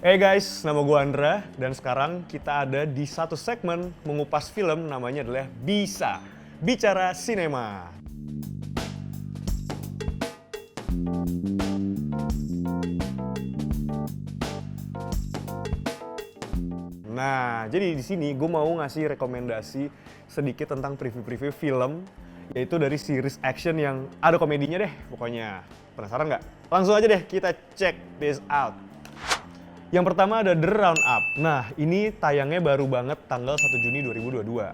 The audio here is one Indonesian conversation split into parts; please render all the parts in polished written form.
Hey guys, nama gue Andra dan sekarang kita ada di satu segmen mengupas film namanya adalah Bisa, Bicara Sinema. Nah, jadi di sini gue mau ngasih rekomendasi sedikit tentang preview-preview film, yaitu dari series action yang ada komedinya deh pokoknya. Penasaran nggak? Langsung aja deh kita check this out. Yang pertama ada The Roundup. Nah, ini tayangnya baru banget tanggal 1 Juni 2022.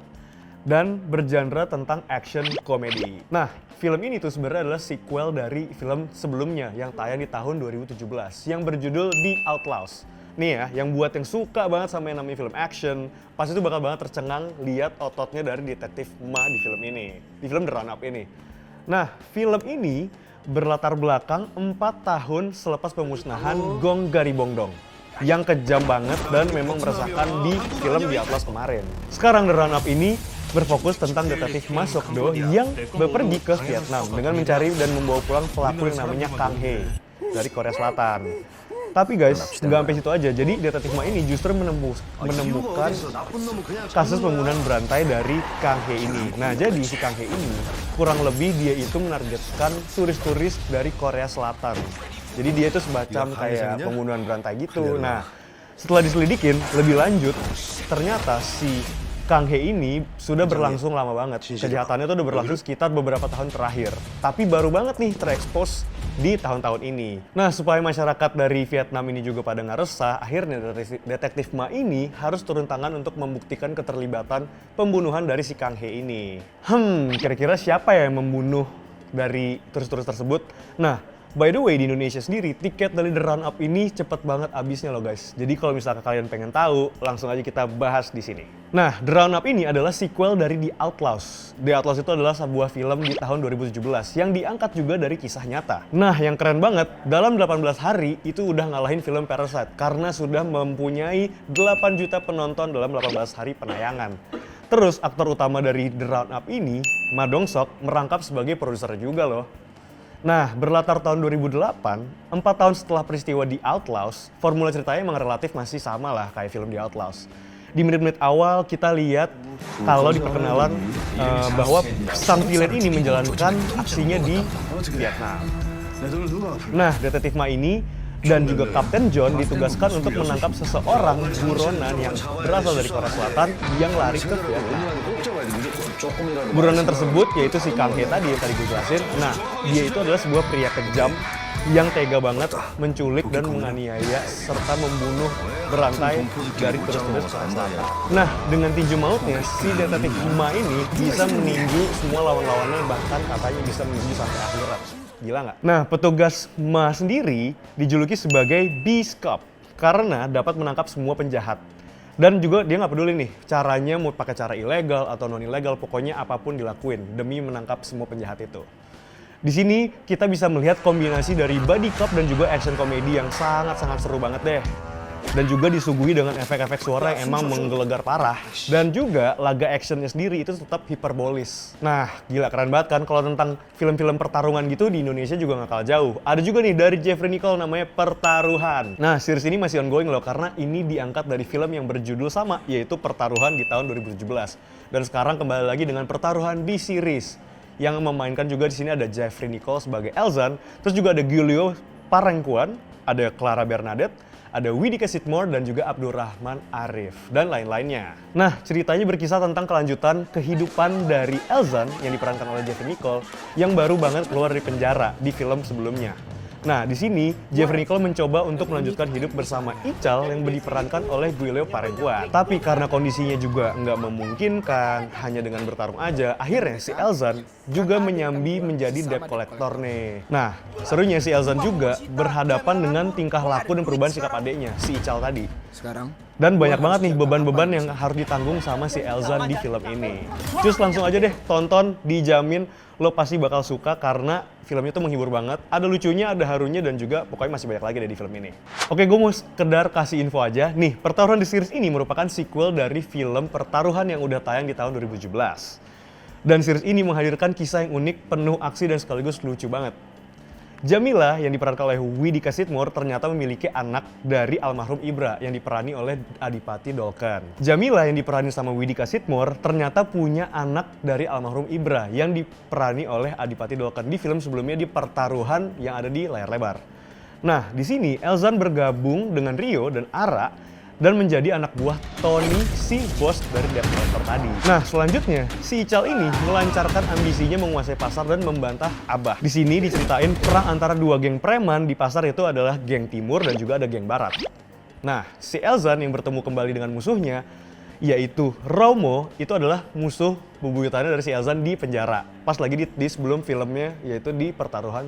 Dan bergenre tentang action komedi. Nah, film ini tuh sebenarnya adalah sequel dari film sebelumnya yang tayang di tahun 2017 yang berjudul The Outlaws. Nih ya, yang buat yang suka banget sama yang namanya film action, pasti tuh bakal banget tercengang lihat ototnya dari detektif Ma di film ini. Di film The Roundup ini. Nah, film ini berlatar belakang 4 tahun selepas pemusnahan Gong Garibongdong yang kejam banget dan memang meresahkan di film The Outlaws kemarin. Sekarang The Roundup ini berfokus tentang detektif Ma Sok-do yang bepergi ke Vietnam dengan mencari dan membawa pulang pelaku yang namanya Kang Hae dari Korea Selatan. Tapi guys, nggak sampai situ aja. Jadi detektif Ma ini justru menemukan kasus pembunuhan berantai dari Kang Hae ini. Nah, jadi si Kang Hae ini kurang lebih dia itu menargetkan turis-turis dari Korea Selatan. Jadi dia itu semacam kayak pembunuhan berantai gitu. Nah, setelah diselidikin lebih lanjut, ternyata si Kang Hae ini sudah berlangsung lama banget. Kejahatannya tuh udah berlangsung sekitar beberapa tahun terakhir. Tapi baru banget nih terekspos di tahun-tahun ini. Nah, supaya masyarakat dari Vietnam ini juga pada nggak resah, akhirnya detektif Ma ini harus turun tangan untuk membuktikan keterlibatan pembunuhan dari si Kang Hae ini. Kira-kira siapa ya yang membunuh dari turis-turis tersebut? Nah, by the way, di Indonesia sendiri, tiket dari The Roundup ini cepet banget habisnya loh guys. Jadi kalau misalkan kalian pengen tahu, langsung aja kita bahas di sini. Nah, The Roundup ini adalah sequel dari The Outlaws. The Outlaws itu adalah sebuah film di tahun 2017 yang diangkat juga dari kisah nyata. Nah, yang keren banget, dalam 18 hari itu udah ngalahin film Parasite karena sudah mempunyai 8 juta penonton dalam 18 hari penayangan. Terus, aktor utama dari The Roundup ini, Ma Dong-seok, merangkap sebagai produser juga loh. Nah, berlatar tahun 2008, 4 tahun setelah peristiwa The Outlaws, formula ceritanya emang relatif masih sama lah kayak film The Outlaws. Di menit-menit awal kita lihat kalau di perkenalan bahwa sang villain ini menjalankan aksinya di Vietnam. Nah, detektif Ma ini dan juga Kapten John ditugaskan untuk menangkap seseorang buronan yang berasal dari Korea Selatan yang lari ke Vietnam. Buronan tersebut yaitu si Kang Hae tadi yang tadi gue jelasin. Nah, dia itu adalah sebuah pria kejam yang tega banget menculik dan menganiaya serta membunuh berantai dari turis-turis Korea Selatan. Nah, dengan tinju mautnya, si detektif Ma ini bisa meninju semua lawan-lawannya, bahkan katanya bisa meninju sampai akhirat. Gila nggak? Nah, petugas Ma sendiri dijuluki sebagai Beast Cop karena dapat menangkap semua penjahat. Dan juga dia nggak peduli nih caranya mau pakai cara ilegal atau non ilegal, pokoknya apapun dilakuin demi menangkap semua penjahat itu. Di sini kita bisa melihat kombinasi dari buddy cop dan juga action komedi yang sangat-sangat seru banget deh. Dan juga disuguhi dengan efek-efek suara yang emang menggelegar parah. Dan juga laga actionnya sendiri itu tetap hiperbolis. Nah, gila keren banget kan kalau tentang film-film pertarungan gitu di Indonesia juga nggak kalah jauh. Ada juga nih dari Jeffrey Nicole namanya Pertaruhan. Nah, series ini masih ongoing loh karena ini diangkat dari film yang berjudul sama, yaitu Pertaruhan di tahun 2017. Dan sekarang kembali lagi dengan Pertaruhan di series. Yang memainkan juga di sini ada Jeffrey Nicole sebagai Elzan, terus juga ada Giulio Parengkuan, ada Clara Bernadette, ada Widika Sidmore dan juga Abdurrahman Arif dan lain-lainnya. Nah, ceritanya berkisah tentang kelanjutan kehidupan dari Elzan yang diperankan oleh Jeffrey Nicole yang baru banget keluar dari penjara di film sebelumnya. Nah, di sini Jeffrey Nicole mencoba untuk melanjutkan hidup bersama Ichal yang diperankan oleh Giulio Parengkuan. Tapi karena kondisinya juga nggak memungkinkan, hanya dengan bertarung aja, akhirnya si Elzan juga menyambi menjadi debt collector nih. Nah, serunya si Elzan juga berhadapan dengan tingkah laku dan perubahan sikap adeknya, si Ichal tadi. Dan banyak banget nih beban-beban yang harus ditanggung sama si Elzan di film ini. Cus langsung aja deh tonton, dijamin lo pasti bakal suka karena filmnya tuh menghibur banget. Ada lucunya, ada harunya, dan juga pokoknya masih banyak lagi deh di film ini. Oke, gue mau sekedar kasih info aja. Nih, Pertaruhan di series ini merupakan sequel dari film Pertaruhan yang udah tayang di tahun 2017. Dan series ini menghadirkan kisah yang unik, penuh aksi, dan sekaligus lucu banget. Jamila yang diperankan oleh Widika Sitmore ternyata memiliki anak dari almarhum Ibra yang diperani oleh Adipati Dolken. Jamila yang diperani sama Widika Sitmore ternyata punya anak dari almarhum Ibra yang diperani oleh Adipati Dolken di film sebelumnya di Pertaruhan yang ada di layar lebar. Nah, di sini Elzan bergabung dengan Rio dan Ara dan menjadi anak buah Tony, si bos dari debt collector tadi. Nah, selanjutnya si Ical ini melancarkan ambisinya menguasai pasar dan membantah Abah. Di sini diceritain perang antara dua geng preman di pasar, itu adalah geng timur dan juga ada geng barat. Nah, si Elzan yang bertemu kembali dengan musuhnya, yaitu Romo, itu adalah musuh bebuyutannya dari si Elzan di penjara. Pas lagi di sebelum filmnya, yaitu di Pertaruhan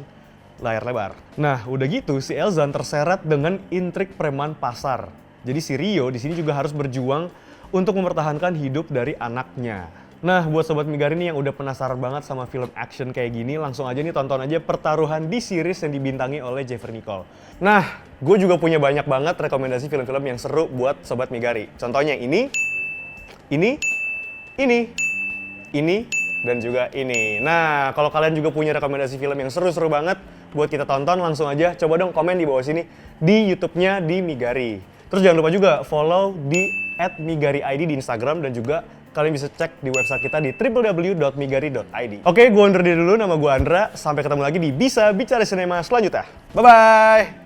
layar lebar. Nah, udah gitu si Elzan terseret dengan intrik preman pasar. Jadi si Rio di sini juga harus berjuang untuk mempertahankan hidup dari anaknya. Nah, buat Sobat Migari nih yang udah penasaran banget sama film action kayak gini, langsung aja nih tonton aja Pertaruhan di series yang dibintangi oleh Jeffrey Nicole. Nah, gue juga punya banyak banget rekomendasi film-film yang seru buat Sobat Migari. Contohnya ini, dan juga ini. Nah, kalau kalian juga punya rekomendasi film yang seru-seru banget buat kita tonton, langsung aja coba dong komen di bawah sini di YouTube-nya di Migari. Terus jangan lupa juga follow di @migariid di Instagram, dan juga kalian bisa cek di website kita di www.migari.id. Oke, gue undur diri dulu, nama gue Andra. Sampai ketemu lagi di Bisa Bicara Sinema selanjutnya. Bye-bye!